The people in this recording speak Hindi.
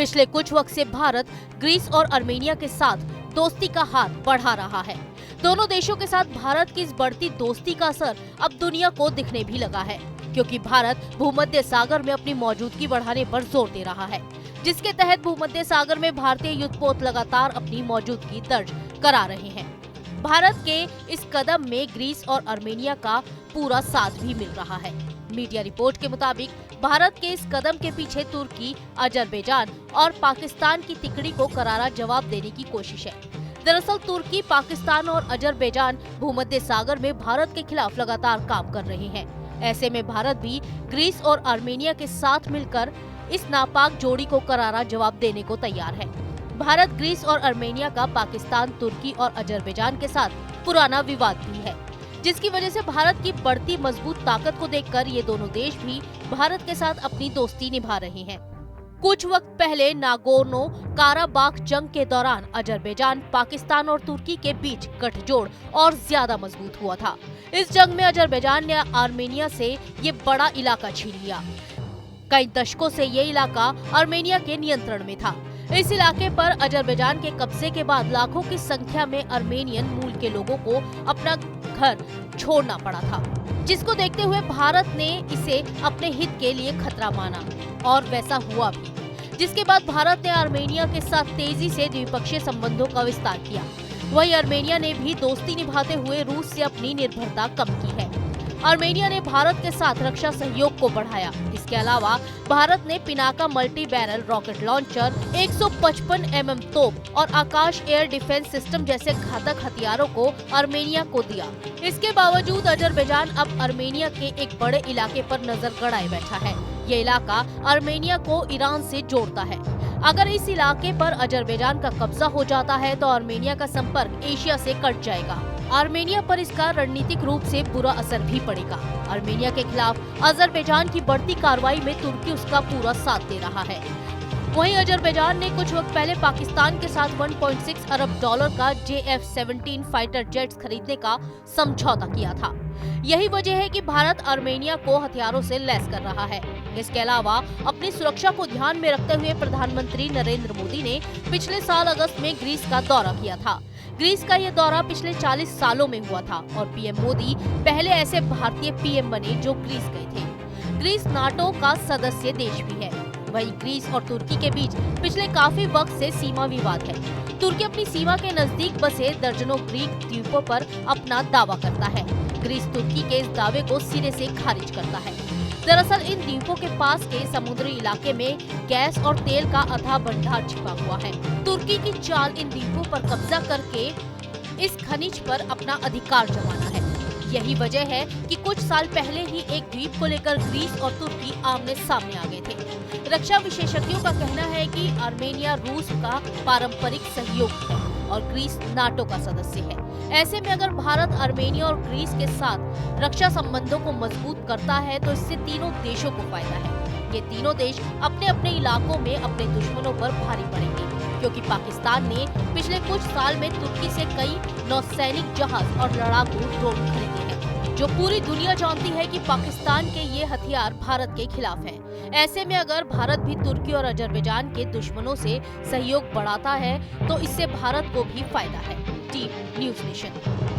पिछले कुछ वक्त से भारत ग्रीस और आर्मेनिया के साथ दोस्ती का हाथ बढ़ा रहा है। दोनों देशों के साथ भारत की इस बढ़ती दोस्ती का असर अब दुनिया को दिखने भी लगा है, क्योंकि भारत भूमध्य सागर में अपनी मौजूदगी बढ़ाने पर जोर दे रहा है, जिसके तहत भूमध्य सागर में भारतीय युद्धपोत लगातार अपनी मौजूदगी दर्ज करा रहे हैं। भारत के इस कदम में ग्रीस और आर्मेनिया का पूरा साथ भी मिल रहा है। मीडिया रिपोर्ट के मुताबिक भारत के इस कदम के पीछे तुर्की, अजरबैजान और पाकिस्तान की तिकड़ी को करारा जवाब देने की कोशिश है। दरअसल तुर्की, पाकिस्तान और अजरबैजान भूमध्य सागर में भारत के खिलाफ लगातार काम कर रहे हैं। ऐसे में भारत भी ग्रीस और आर्मेनिया के साथ मिलकर इस नापाक जोड़ी को करारा जवाब देने को तैयार है। भारत, ग्रीस और आर्मेनिया का पाकिस्तान, तुर्की और अजरबैजान के साथ पुराना विवाद भी है, जिसकी वजह से भारत की बढ़ती मजबूत ताकत को देखकर ये दोनों देश भी भारत के साथ अपनी दोस्ती निभा रहे हैं। कुछ वक्त पहले नागोर्नो काराबाख जंग के दौरान अजरबैजान, पाकिस्तान और तुर्की के बीच गठजोड़ और ज्यादा मजबूत हुआ था। इस जंग में अजरबैजान ने आर्मेनिया से ये बड़ा इलाका छीन लिया। कई दशकों से ये इलाका आर्मेनिया के नियंत्रण में था। इस इलाके पर अजरबैजान के कब्जे के बाद लाखों की संख्या में आर्मेनियन मूल के लोगों को अपना घर छोड़ना पड़ा था, जिसको देखते हुए भारत ने इसे अपने हित के लिए खतरा माना और वैसा हुआ भी, जिसके बाद भारत ने आर्मेनिया के साथ तेजी से द्विपक्षीय संबंधों का विस्तार किया। वहीं आर्मेनिया ने भी दोस्ती निभाते हुए रूस से अपनी निर्भरता कम की है। आर्मेनिया ने भारत के साथ रक्षा सहयोग को बढ़ाया। इसके अलावा भारत ने Pinaka multi barrel rocket launcher, 155 mm तोप और आकाश एयर डिफेंस सिस्टम जैसे घातक हथियारों को आर्मेनिया को दिया। इसके बावजूद अजरबैजान अब आर्मेनिया के एक बड़े इलाके पर नजर गड़ाए बैठा है। ये इलाका आर्मेनिया को ईरान से जोड़ता है। अगर इस इलाके पर अजरबैजान का कब्जा हो जाता है तो आर्मेनिया का संपर्क एशिया से कट जाएगा। आर्मेनिया पर इसका रणनीतिक रूप से बुरा असर भी पड़ेगा। आर्मेनिया के खिलाफ अजरबैजान की बढ़ती कार्रवाई में तुर्की उसका पूरा साथ दे रहा है। वहीं अजरबैजान ने कुछ वक्त पहले पाकिस्तान के साथ 1.6 अरब डॉलर का JF-17 फाइटर जेट्स खरीदने का समझौता किया था। यही वजह है कि भारत आर्मेनिया को हथियारों से लैस कर रहा है। इसके अलावा अपनी सुरक्षा को ध्यान में रखते हुए प्रधानमंत्री नरेंद्र मोदी ने पिछले साल अगस्त में ग्रीस का दौरा किया था। ग्रीस का ये दौरा पिछले 40 सालों में हुआ था और पीएम मोदी पहले ऐसे भारतीय पीएम बने जो ग्रीस गए थे। ग्रीस नाटो का सदस्य देश भी है। वहीं ग्रीस और तुर्की के बीच पिछले काफी वक्त से सीमा विवाद है। तुर्की अपनी सीमा के नजदीक बसे दर्जनों ग्रीक द्वीपों पर अपना दावा करता है। ग्रीस तुर्की के इस दावे को सिरे से खारिज करता है। दरअसल इन द्वीपों के पास के समुद्री इलाके में गैस और तेल का अथाह भंडार छिपा हुआ है। तुर्की की चाल इन द्वीपों पर कब्जा करके इस खनिज पर अपना अधिकार जमाना है। यही वजह है कि कुछ साल पहले ही एक द्वीप को लेकर ग्रीस और तुर्की आमने सामने आ गए थे। रक्षा विशेषज्ञों का कहना है कि आर्मेनिया रूस का पारंपरिक सहयोगी है और ग्रीस नाटो का सदस्य है। ऐसे में अगर भारत आर्मेनिया और ग्रीस के साथ रक्षा संबंधों को मजबूत करता है तो इससे तीनों देशों को फायदा है। ये तीनों देश अपने अपने इलाकों में अपने दुश्मनों पर भारी पड़ेंगे, क्योंकि पाकिस्तान ने पिछले कुछ साल में तुर्की से कई नौसैनिक जहाज और लड़ाकू ड्रोन खरीदे हैं, जो पूरी दुनिया जानती है कि पाकिस्तान के ये हथियार भारत के खिलाफ हैं। ऐसे में अगर भारत भी तुर्की और अजरबैजान के दुश्मनों से सहयोग बढ़ाता है तो इससे भारत को भी फायदा है। Team news nation.